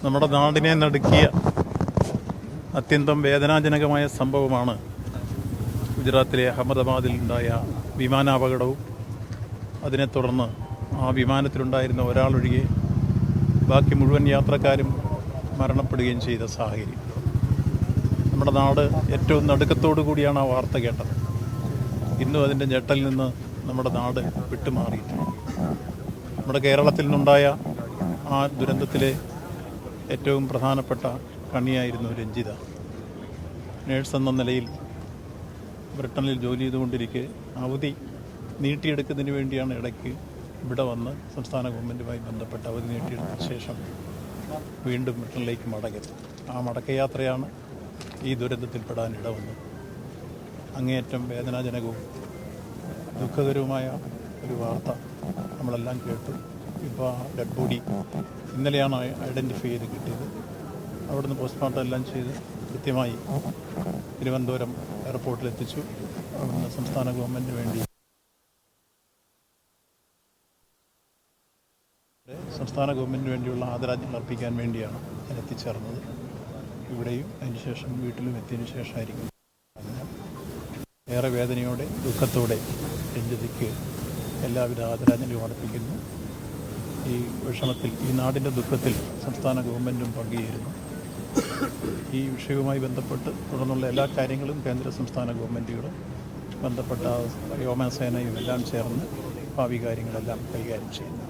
നമ്മുടെ നാടിനെ നടുക്കിയ അത്യന്തം വേദനാജനകമായ സംഭവമാണ് ഗുജറാത്തിലെ അഹമ്മദാബാദിൽ ഉണ്ടായ വിമാനാപകടവും അതിനെ തുടർന്ന് ആ വിമാനത്തിലുണ്ടായിരുന്ന ഒരാളൊഴികെ ബാക്കി മുഴുവൻ യാത്രക്കാരും മരണപ്പെടുകയും ചെയ്ത സാഹചര്യം. നമ്മുടെ നാട് ഏറ്റവും നടുക്കത്തോടു കൂടിയാണ് ആ വാർത്ത കേട്ടത്. ഇന്നും അതിൻ്റെ ഞെട്ടലിൽ നിന്ന് നമ്മുടെ നാട് വിട്ടുമാറിയിട്ടുണ്ട്. നമ്മുടെ കേരളത്തിൽ നിന്നുണ്ടായ ആ ദുരന്തത്തിലെ ഏറ്റവും പ്രധാനപ്പെട്ട കണ്ണിയായിരുന്നു രഞ്ജിത. നേഴ്സ് എന്ന നിലയിൽ ബ്രിട്ടനിൽ ജോലി ചെയ്തുകൊണ്ടിരിക്കെ അവധി നീട്ടിയെടുക്കുന്നതിന് വേണ്ടിയാണ് ഇടയ്ക്ക് ഇവിടെ വന്ന് സംസ്ഥാന ഗവൺമെൻറ്റുമായി ബന്ധപ്പെട്ട് അവധി നീട്ടിയെടുത്ത ശേഷം വീണ്ടും ബ്രിട്ടനിലേക്ക് മടങ്ങിയത്. ആ മടക്കയാത്രയാണ് ഈ ദുരന്തത്തിൽപ്പെടാൻ ഇടവന്നത്. അങ്ങേയറ്റം വേദനാജനകവും ദുഃഖകരവുമായ ഒരു വാർത്ത നമ്മളെല്ലാം കേട്ടു. ഇപ്പോൾ ആ ഡെഡ് ബോഡി ഇന്നലെയാണ് ഐഡൻറ്റിഫൈ ചെയ്ത് കിട്ടിയത്. അവിടുന്ന് പോസ്റ്റ്മോർട്ടം എല്ലാം ചെയ്ത് കൃത്യമായി തിരുവനന്തപുരം എയർപോർട്ടിലെത്തിച്ചു. അവിടുന്ന് സംസ്ഥാന ഗവൺമെൻറ്റിന് വേണ്ടി വേണ്ടിയുള്ള ആദരാഞ്ജലി അർപ്പിക്കാൻ വേണ്ടിയാണ് ഞാൻ എത്തിച്ചേർന്നത്. ഇവിടെയും അതിനുശേഷം വീട്ടിലും എത്തിയതിനു ശേഷമായിരിക്കും. ഏറെ വേദനയോടെ ദുഃഖത്തോടെ രഞ്ജിതയ്ക്ക് എല്ലാവിധ ആദരാഞ്ജലിയും അർപ്പിക്കുന്നു. ഈ വിഷമത്തിൽ, ഈ നാടിൻ്റെ ദുഃഖത്തിൽ സംസ്ഥാന ഗവൺമെൻറ്റും പങ്കുചേരുന്നു. ഈ വിഷയവുമായി ബന്ധപ്പെട്ട് തുടർന്നുള്ള എല്ലാ കാര്യങ്ങളും കേന്ദ്ര സംസ്ഥാന ഗവൺമെൻറ്റുകളും ബന്ധപ്പെട്ട വ്യോമസേനയും എല്ലാം ചേർന്ന് ഭാവി കാര്യങ്ങളെല്ലാം കൈകാര്യം ചെയ്യുന്നു.